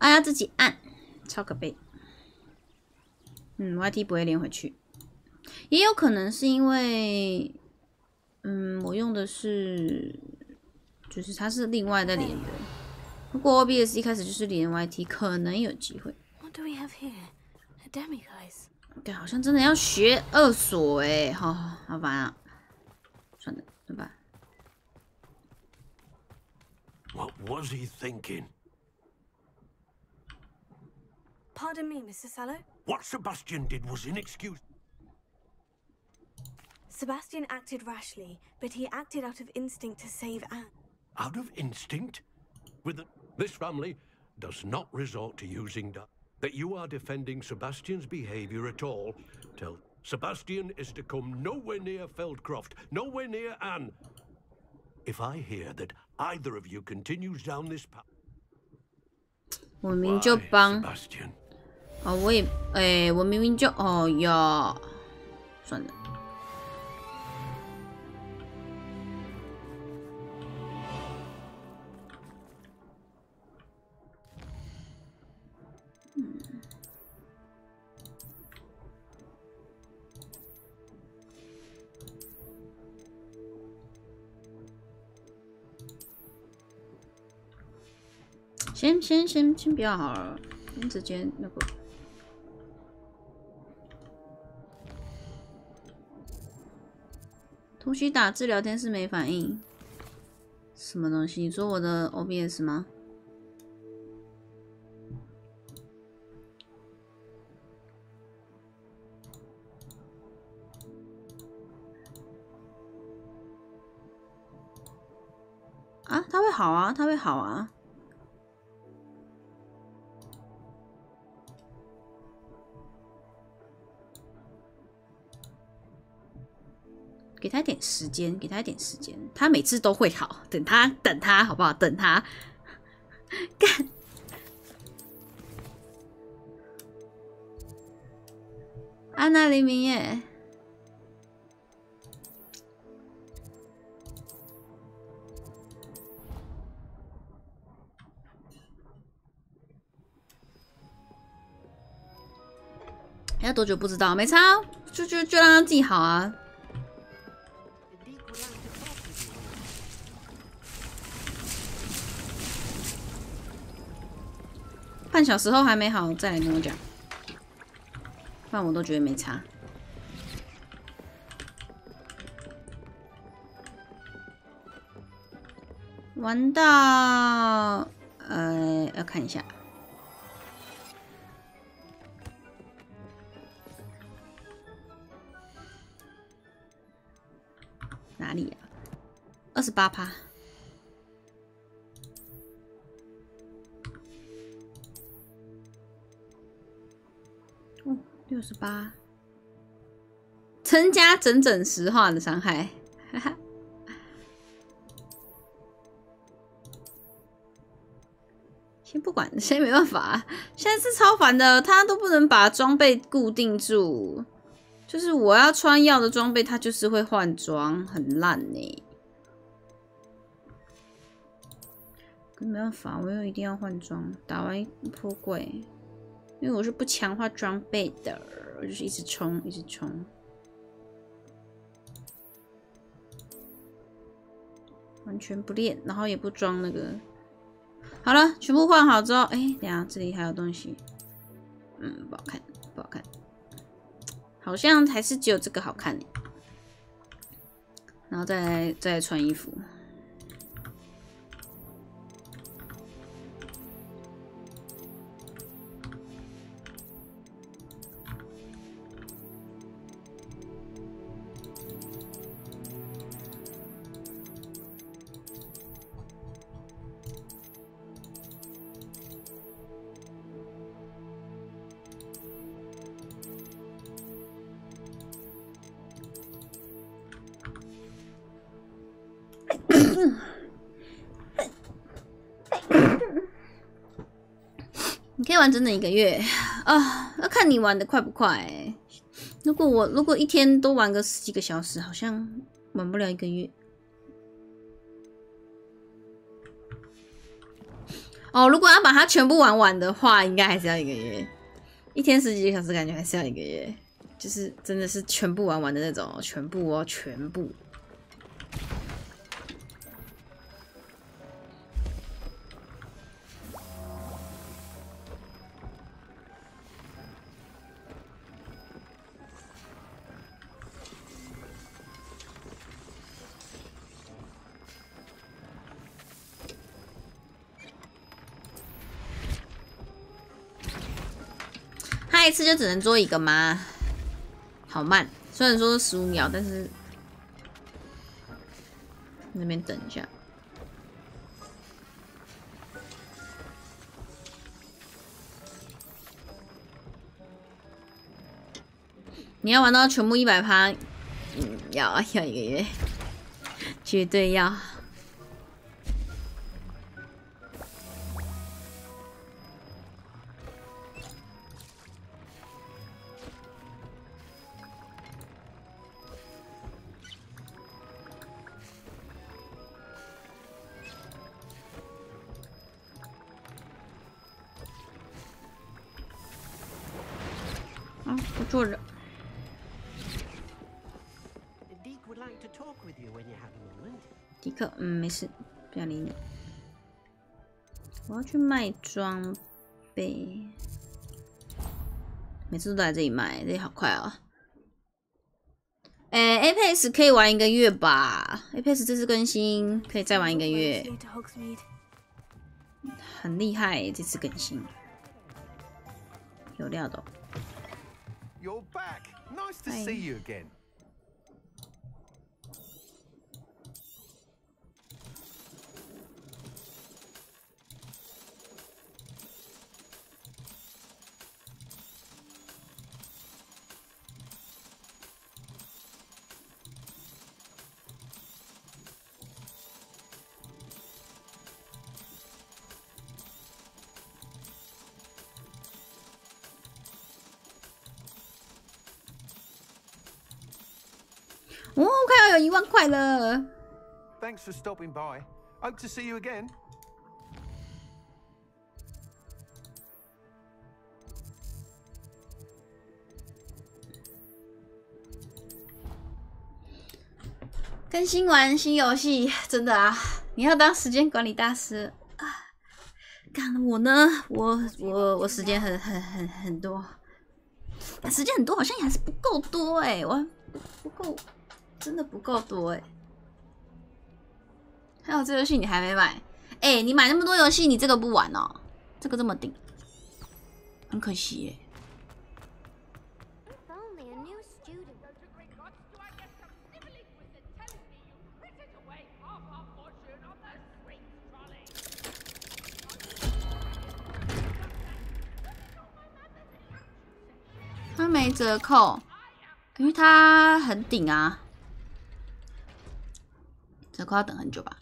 啊，要自己按，超可悲。YT 不会连回去，也有可能是因为，我用的是，就是它是另外在连的。如果 OBS 一开始就是连 YT， 可能有机会。What do we have here? A demi guys. 对，好像真的要学2所哎，好烦啊！算了，对吧 What was he thinking? Pardon me, Mr. Sallow. What Sebastian did was inexcusable. Sebastian acted rashly, but he acted out of instinct to save Anne. Out of instinct? This family does not resort to using that you are defending Sebastian's behavior at all. Tell Sebastian is to come nowhere near Feldcroft, nowhere near Anne. If I hear that either of you continues down this path, 我明明就帮 Sebastian. 哦，我也我明明就哟，算了。先不要好了，先直接那个。图奇打字聊天室没反应，什么东西？你说我的 OBS 吗？啊，它会好啊，它会好啊。给他一点时间，给他一点时间，他每次都会好。等他，好不好？等他，干。安娜黎明耶，要多久不知道，没差，就让他自己好啊。半小时后还没好，再来跟我讲，不然我都觉得没差。玩到要看一下，哪里呀？28%。68，增加整10话的伤害，哈哈。先不管，现在没办法，现在是超烦的，他都不能把装备固定住，就是我要穿要的装备，他就是会换装，很烂呢。可没办法，我又一定要换装，打完破柜。因为我是不强化装备的，我就是一直冲，一直冲，完全不练，然后也不装那个。好了，全部换好之后，等一下这里还有东西，不好看，不好看，好像还是只有这个好看。然后再来穿衣服。你可以玩整整1个月啊，要看你玩的快不快欸。如果一天都玩个10几个小时，好像玩不了1个月。哦，如果要把它全部玩完的话，应该还是要1个月。1天10几个小时，感觉还是要1个月。就是真的是全部玩完的那种，全部哦，全部。他一次就只能做1个吗？好慢，虽然说是15秒，但是那边等一下。你要玩到全部100%，要1个月，绝对要。不坐着。迪克，没事，不要理你。我要去卖装备，每次都来这里卖，这里好快啊！Apex 可以玩1个月吧 ？Apex 这次更新可以再玩1个月，很厉害这次更新，有料的哦。You're back. Nice to see you again. 哦，快要有1万块了。Thanks for stopping by. Hope to see you again. 更新完新游戏，真的啊！你要当时间管理大师啊！干我呢？我时间很多，时间很多，好像也还是不够多我不够。真的不够多还有这游戏你还没买你买那么多游戏，你这个不玩哦？这个这么顶，很可惜它没折扣，因为它很顶啊。折扣要等很久吧。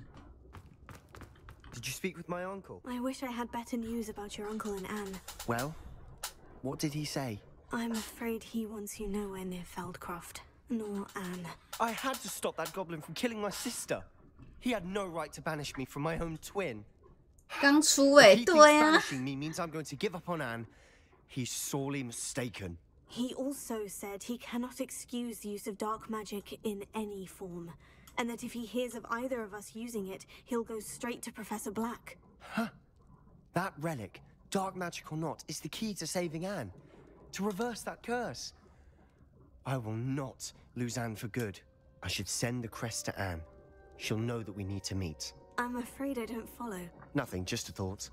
Did you speak with my uncle? I wish I had better news about your uncle and Anne. Well, what did he say? I'm afraid he wants you nowhere near Feldcroft, nor Anne. I had to stop that goblin from killing my sister. He had no right to banish me from my own twin. 刚出If he 对 thinks 啊。 banishing me means I'm going to give up on Anne, he's sorely mistaken. He also said he cannot excuse the use of dark magic in any form, and that if he hears of either of us using it, he'll go straight to Professor Black. Huh? That relic, dark magic or not, is the key to saving Anne. To reverse that curse. I will not lose Anne for good. I should send the crest to Anne. She'll know that we need to meet. I'm afraid I don't follow. Nothing, just a thought.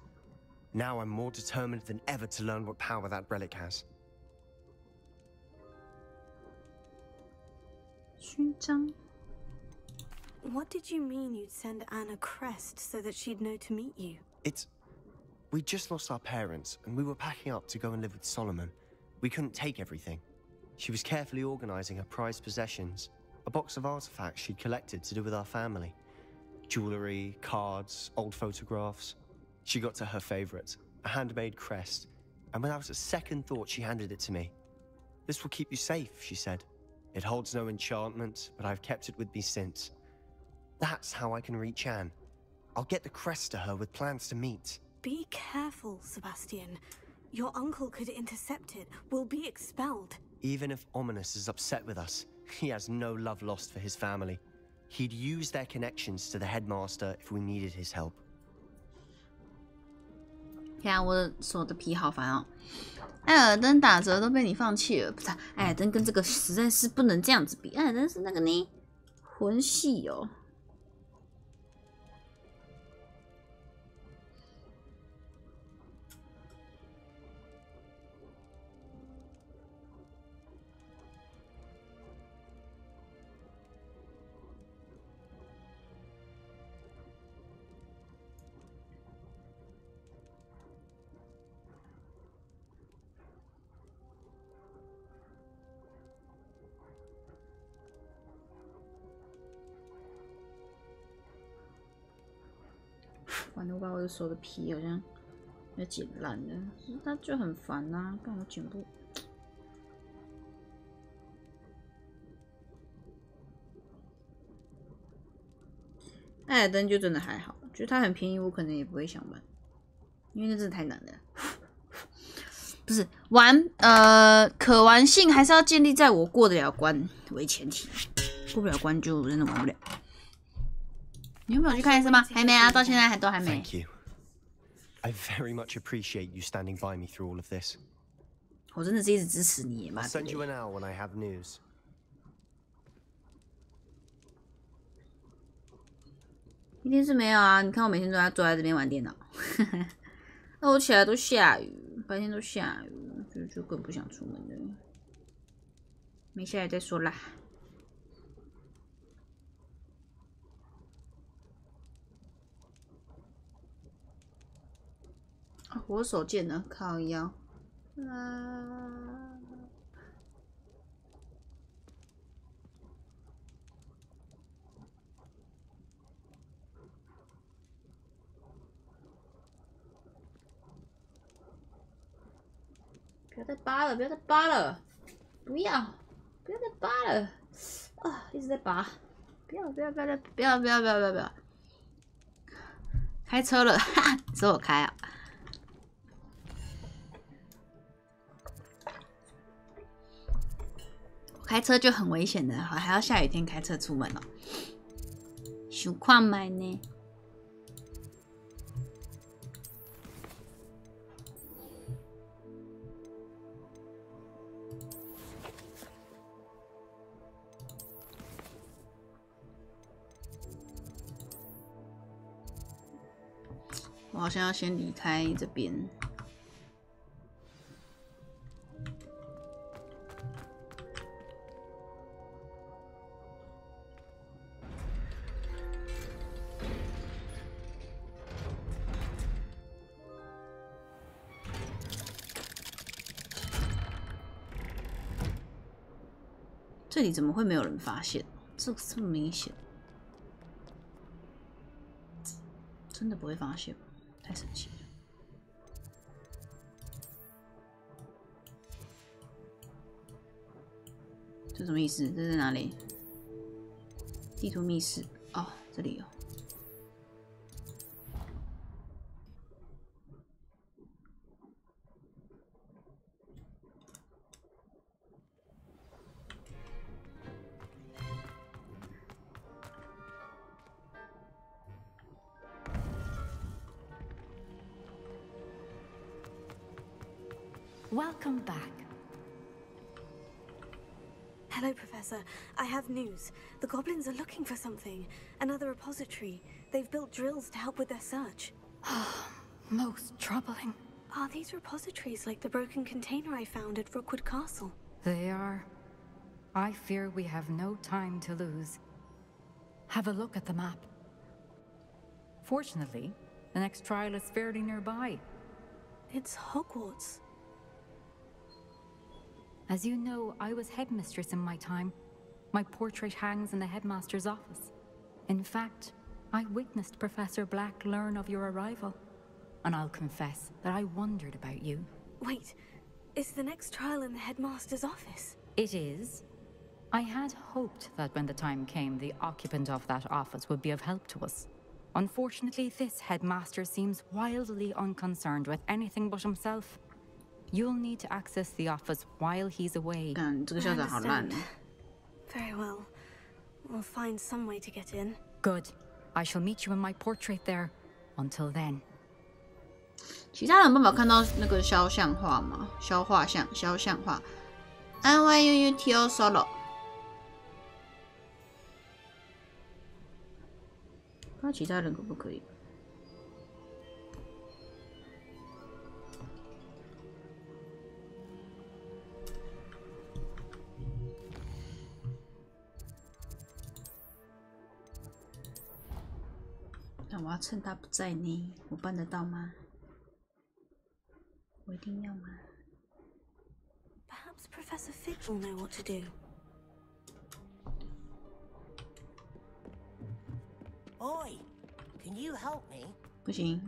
Now I'm more determined than ever to learn what power that relic has. 勋章。 What did you mean you'd send Anne a crest so that she'd know to meet you? We just lost our parents, and we were packing up to go and live with Solomon. We couldn't take everything. She was carefully organizing her prized possessions, a box of artifacts she'd collected to do with our family. Jewelry, cards, old photographs. She got to her favorite, a handmade crest, and without a second thought she handed it to me. This will keep you safe, she said. It holds no enchantment, but I've kept it with me since. That's how I can reach Anne. I'll get the crest to her with plans to meet. Be careful, Sebastian. Your uncle could intercept it. We'll be expelled. Even if Ominous is upset with us, he has no love lost for his family. He'd use their connections to the headmaster if we needed his help. 天啊，我的手的皮好烦哦！艾尔登打折都被你放弃了，不是？艾尔登跟这个实在是不能这样子比，艾尔登是那个呢，魂系哦。完了，我把我的手的皮好像要剪烂了，它就很烦呐、啊，但我剪不。艾尔登就真的还好，觉得它很便宜，我可能也不会想玩，因为那真的太难了。不是玩，可玩性还是要建立在我过得了关为前提，过不了关就真的玩不了。你有没有去看医生吗？还没啊，到现在都还没。Thank you. I very much appreciate you standing by me through all of this. 我真的是一直支持你嘛。I'll send you an hour when I have news. 一定是没有啊！你看我每天都在坐在这边玩电脑，那我起来都下雨，白天都下雨，就更不想出门了。没下来再说啦。啊，我手贱了，靠腰。啊！不要再扒了，不要再扒了，不要再扒了啊！一直在扒，不要！开车了，哈哈，是我开啊。开车就很危险的，还要下雨天开车出门哦。想看买呢？我好像要先离开这边。这里怎么会没有人发现？这么明显，真的不会发现吗？太神奇了！这什么意思？这在哪里？地图密室哦，这里有。Welcome back. Hello, Professor. I have news. The goblins are looking for something. Another repository. They've built drills to help with their search. Most troubling. Are these repositories like the broken container I found at Rookwood Castle? They are. I fear we have no time to lose. Have a look at the map. Fortunately, the next trial is fairly nearby. It's Hogwarts. As you know, I was headmistress in my time. My portrait hangs in the headmaster's office. In fact, I witnessed Professor Black learn of your arrival. And I'll confess that I wondered about you. Wait, is the next trial in the headmaster's office? It is. I had hoped that when the time came, the occupant of that office would be of help to us. Unfortunately, this headmaster seems wildly unconcerned with anything but himself. You'll need to access the office while he's away. 这个校长好烂。 Very well. We'll find some way to get in. Good. I shall meet you in my portrait there. Until then. 其他人有办法看到那个肖像画吗？肖像画。NYUUTO solo。不知道其他人可不可以？那我要趁他不在呢，我办得到吗？我一定要吗？ Perhaps Professor Fitch will know what to do. Oi, can you help me? 不行。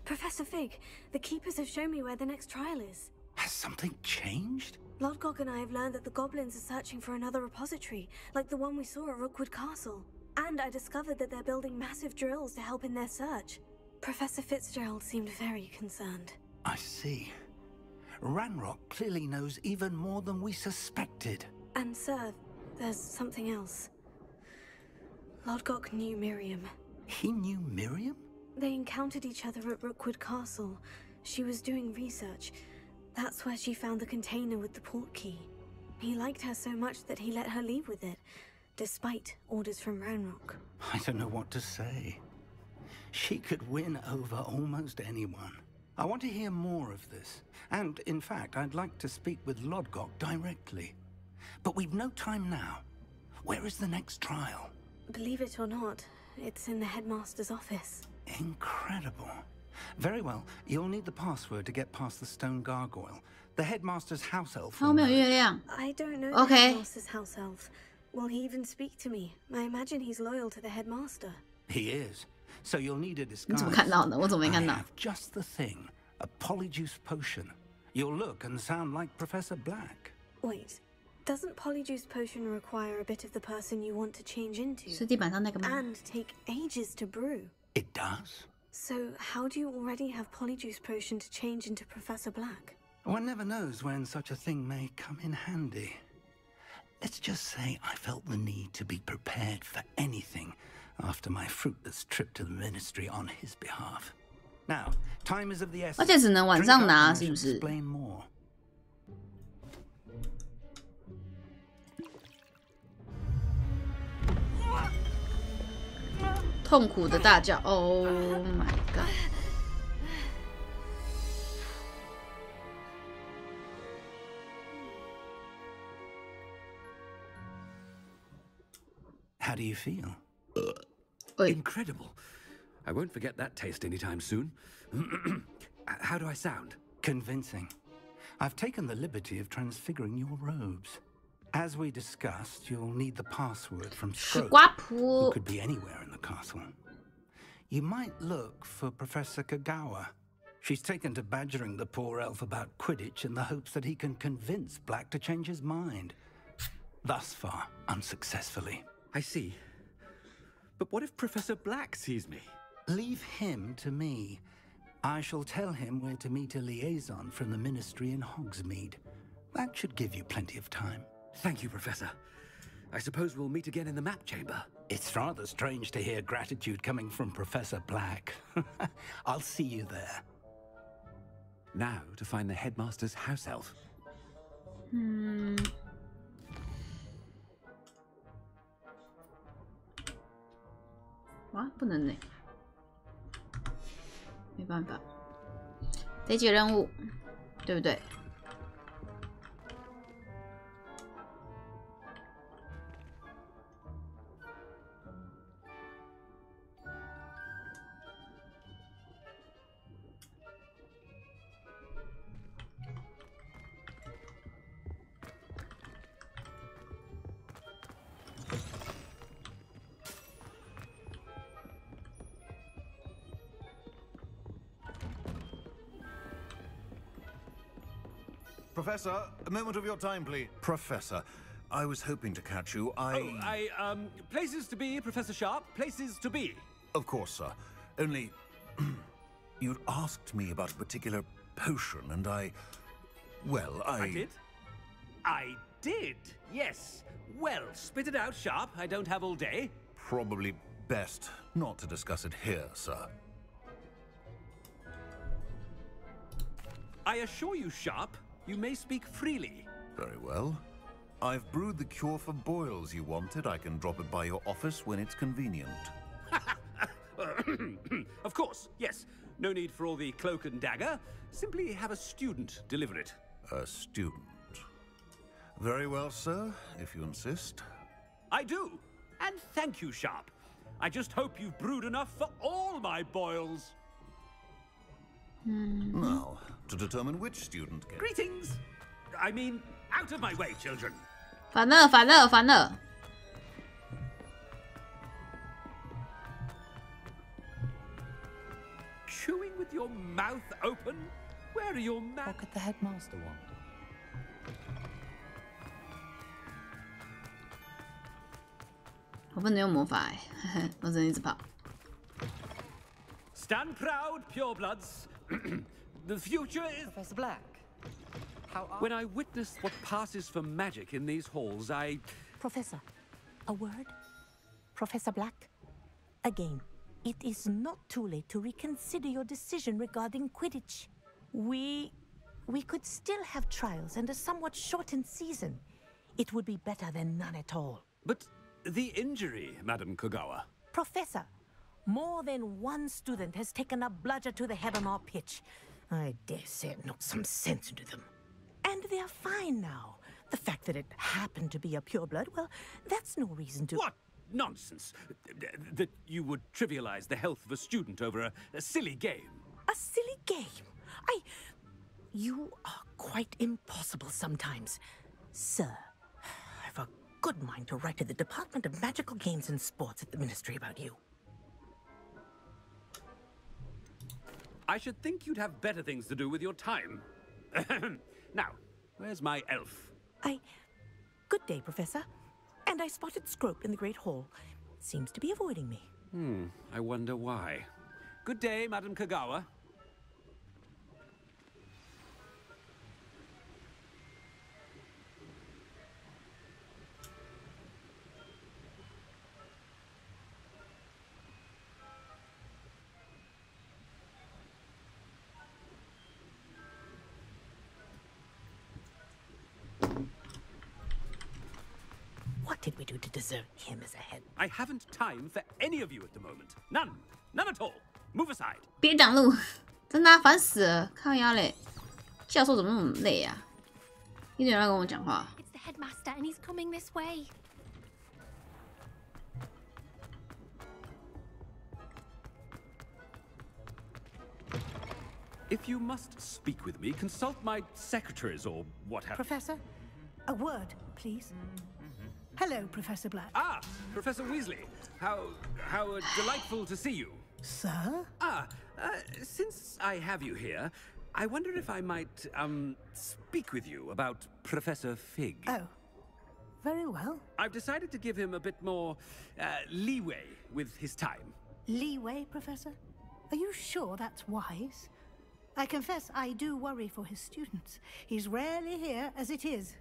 Professor Fig, the keepers have shown me where the next trial is. Has something changed? Lodgok and I have learned that the goblins are searching for another repository, like the one we saw at Rookwood Castle. And I discovered that they're building massive drills to help in their search. Professor Fitzgerald seemed very concerned. I see. Ranrock clearly knows even more than we suspected. And sir, there's something else. Lodgok knew Miriam. He knew Miriam? They encountered each other at Rookwood Castle. She was doing research. That's where she found the container with the port key. He liked her so much that he let her leave with it, despite orders from Ranrock. I don't know what to say. She could win over almost anyone. I want to hear more of this. And, in fact, I'd like to speak with Lodgok directly. But we've no time now. Where is the next trial? Believe it or not, it's in the headmaster's office. Incredible. Very well. You'll need the password to get past the stone gargoyle. The headmaster's house elf. 后面有月亮。 I don't know Okay. the headmaster's house elf. Will he even speak to me? I imagine he's loyal to the headmaster. He is. So you'll need a 你 disguise. 怎么看到的？我怎么没 I 看到？ have just the thing. A polyjuice potion. You'll look and sound like Professor Black. Wait, doesn't Polyjuice Potion require a bit of the person you want to change into? 是地板上那个吗？ And take ages to brew. It does? So how do you already have Polyjuice Potion to change into Professor Black? One never knows when such a thing may come in handy. Let's just say I felt the need to be prepared for anything after my fruitless trip to the ministry on his behalf. Now, time is of the essence. 而且只能晚上 Drink up 拿， and I 是不 shall 是？ explain more. 痛苦的大叫 ！Oh my god！ How do you feel? Incredible. I won't forget that taste anytime soon. How do I sound? Convincing. I've taken the liberty of transfiguring your robes. As we discussed, you'll need the password from 吃 Scrope, 瓜 who 仆。 could be anywhere in the castle. You might look for Professor Kagawa. She's taken to badgering the poor elf about Quidditch in the hopes that he can convince Black to change his mind. Thus far, unsuccessfully. I see. But what if Professor Black sees me? Leave him to me. I shall tell him where to meet a liaison from the ministry in Hogsmeade. That should give you plenty of time. Thank you, Professor. I suppose we'll meet again in the map chamber. It's rather strange to hear gratitude coming from Professor Black. I'll see you there. Now to find the headmaster's house elf. 哇，不能呢，没办法，得解任务，对不对？ Professor, a moment of your time, please. Professor, I was hoping to catch you. Places to be, Professor Sharp. Places to be. Of course, sir. Only... you'd asked me about a particular potion, and well, I did? I did, yes. Well, spit it out, Sharp. I don't have all day. Probably best not to discuss it here, sir. I assure you, Sharp, you may speak freely. Very well. I've brewed the cure for boils you wanted. I can drop it by your office when it's convenient. Of course, yes. No need for all the cloak and dagger. Simply have a student deliver it. A student. Very well, sir, if you insist. I do. And thank you, Sharp. I just hope you've brewed enough for all my boils. Now, to determine which student gets... Greetings! I mean, out of my way, children. 烦了，烦了，烦了。 Chewing with your mouth open? Where are your What could the headmaster want?我不能用魔法哎，嘿嘿，我只能一直跑。 Stand proud, purebloods. The future is... Professor Black, how are... When I witness what passes for magic in these halls, I... Professor, a word? Professor Black? Again, it is not too late to reconsider your decision regarding Quidditch. We could still have trials and a somewhat shortened season. It would be better than none at all. But the injury, Madam Kogawa. Professor, more than one student has taken a bludger to the head on our pitch. I dare say it knocked some sense into them. And they're fine now. The fact that it happened to be a pureblood, well, that's no reason to... What nonsense! That you would trivialize the health of a student over a silly game. A silly game? You are quite impossible sometimes. Sir, I've a good mind to write to the Department of Magical Games and Sports at the Ministry about you. I should think you'd have better things to do with your time. Now, where's my elf? Good day, Professor. And I spotted Scrope in the Great Hall. Seems to be avoiding me. I wonder why. Good day, Madam Kogawa. What did we do to deserve him as a head? I haven't time for any of you at the moment. None. None at all. Move aside. 别挡路，真的烦死了！靠腰嘞，教授怎么那么累啊？一堆人要跟我讲话。 It's the headmaster and he's coming this way. If you must speak with me, consult my secretaries or what have you. Professor, a word, please. Hello, Professor Black. Ah, Professor Weasley. How delightful to see you. Sir? Since I have you here, I wonder if I might, speak with you about Professor Fig. Oh, very well. I've decided to give him a bit more, leeway with his time. Leeway, Professor? Are you sure that's wise? I confess I do worry for his students. He's rarely here as it is.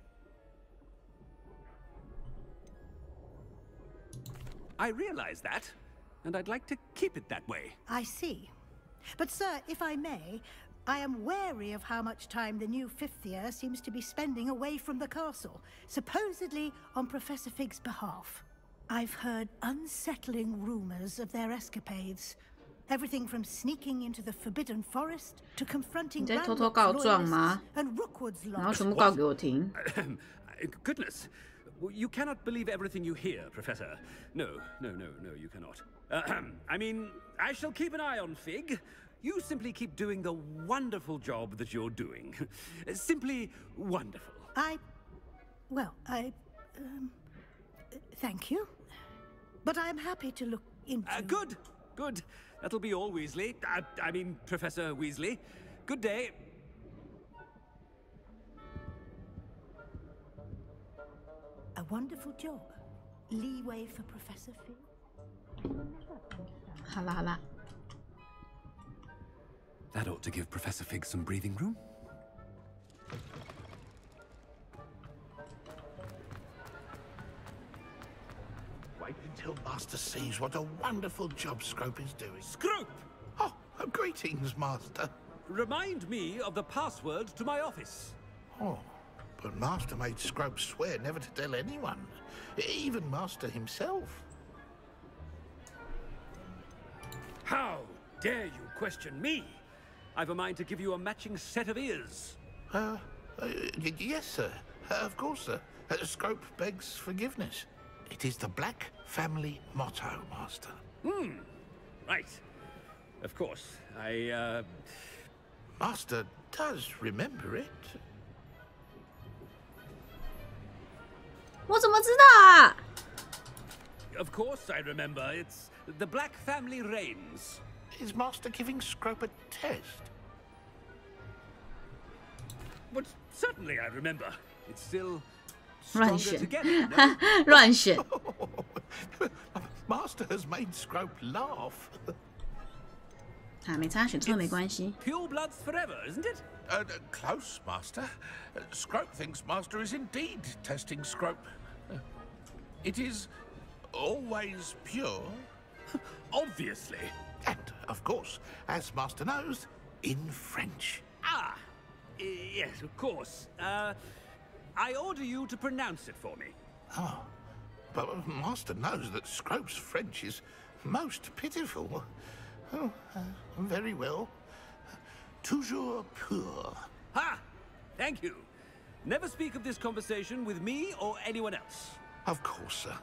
I realize that, and I'd like to keep it that way. I see. But, sir, if I may, I am wary of how much time the new fifth year seems to be spending away from the castle, supposedly on Professor Fig's behalf. I've heard unsettling rumors of their escapades. Everything from sneaking into the Forbidden Forest to confronting Ranrock's loyalists and Rookwood's lodge. Goodness. You cannot believe everything you hear, Professor. No, you cannot. I mean, I shall keep an eye on Fig. You simply keep doing the wonderful job that you're doing. Simply wonderful. Thank you. But I'm happy to look into... Good. That'll be all, Weasley. I mean, Professor Weasley. Good day. wonderful job. Leeway for Professor Fig. 好啦好啦。 That ought to give Professor Fig some breathing room. Wait until Master sees what a wonderful job Scrope is doing. Scrope! Oh, greetings, Master. Remind me of the password to my office. Oh, but Master made Scrope swear never to tell anyone, even Master himself. How dare you question me? I've a mind to give you a matching set of ears. Yes, sir. Of course, sir. Scrope begs forgiveness. It is the Black family motto, Master. Right. Of course. Master does remember it. 我怎么知道啊？ Of course I remember. It's the Black family reigns. Is Master giving Scrope a test? But certainly I remember. It's still 乱 stronger 选 together. No? 乱选。 Master has made Scrope laugh. 啊，没差，选错没关系。 Pure bloods forever, isn't it? Close, Master. Scrope thinks Master is indeed testing Scrope. It is always pure. Obviously. And, of course, as Master knows, in French. Ah, yes, of course. I order you to pronounce it for me. Oh, but Master knows that Scrope's French is most pitiful. Oh, very well. Toujours pur. Ha! Thank you. Never speak of this conversation with me or anyone else. Of course, sir.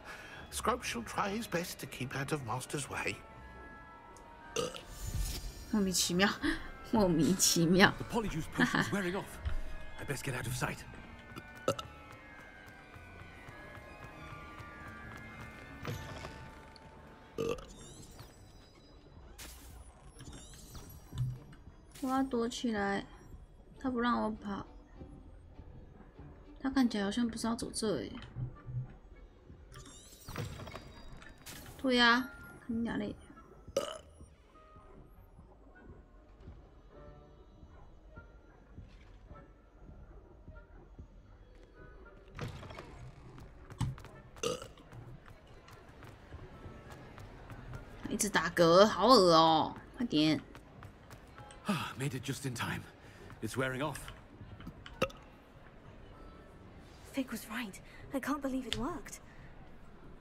Scrope shall try his best to keep out of Master's way. 莫名其妙，莫名其妙。 The polyjuice potion is wearing off. I best get out of sight. 我要躲起来，他不让我跑。他看起来好像不是要走这里。对呀、看你俩嘞。一直打嗝，好恶哦！快点。 Made it just in time. It's wearing off. Fig was right. I can't believe it worked.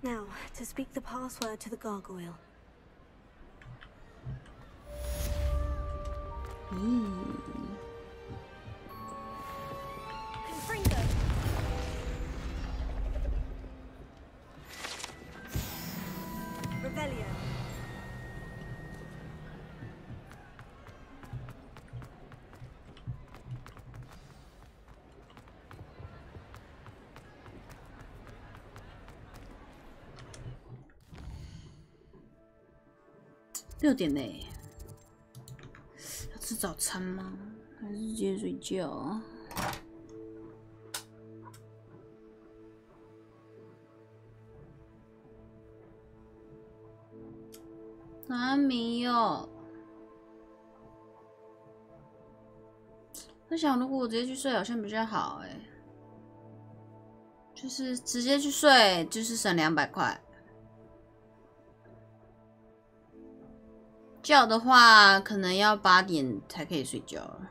Now, to speak the password to the gargoyle. Confringo! Revelio. ,6点嘞，要吃早餐吗？还是直接睡觉啊？哪没有？我想，如果我直接去睡，好像比较好哎。就是直接去睡，就是省200块。 觉的话，可能要8点才可以睡觉了，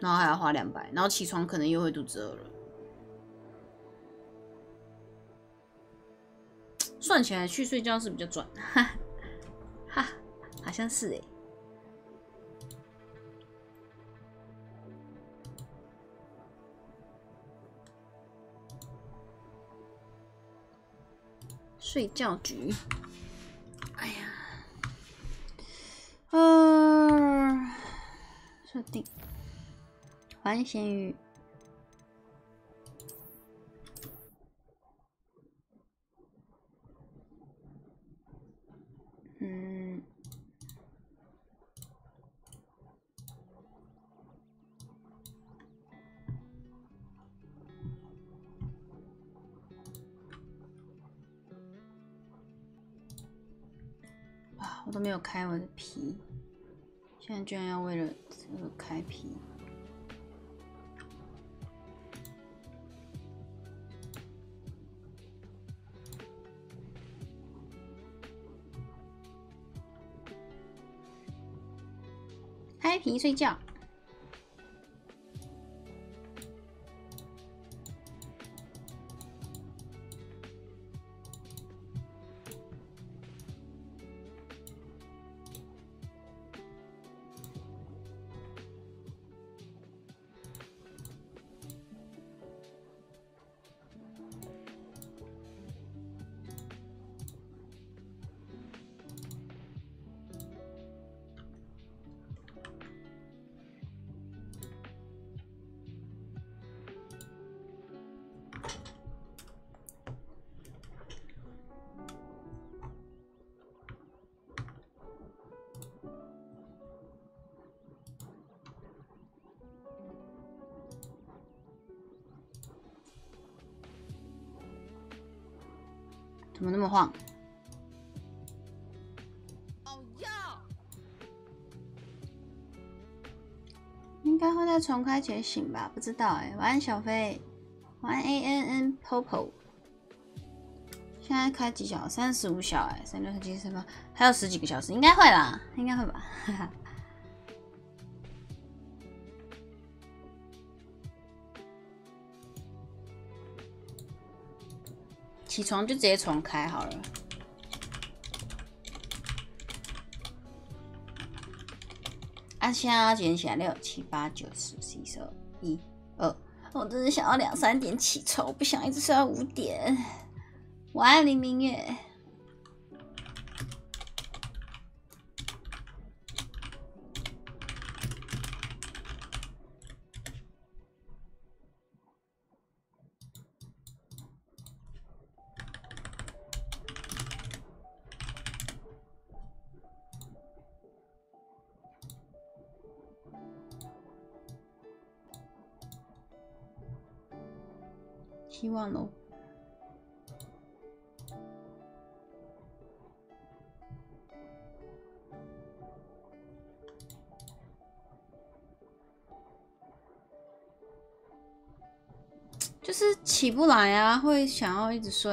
然后还要花200，然后起床可能又会肚子饿了。算起来去睡觉是比较赚，哈哈，好像是哎。睡觉局，哎呀，设定，还咸鱼，都没有开我的皮，现在居然要为了这个开皮。开皮睡觉。怎么那么晃？应该会在重开前醒吧？不知道哎。晚安小飞，晚安 ANN Popo。现在开几小？35小哎，36、37、38，还有10几个小时，应该会啦，应该会吧。哈哈。起床就直接重开好了。啊，现在要几点起来？6、7、8、9、10、11、12、1、2。我真的想要2、3点起床，我不想一直睡到5点。晚安，林明月。希望咯。就是起不来啊，会想要一直睡。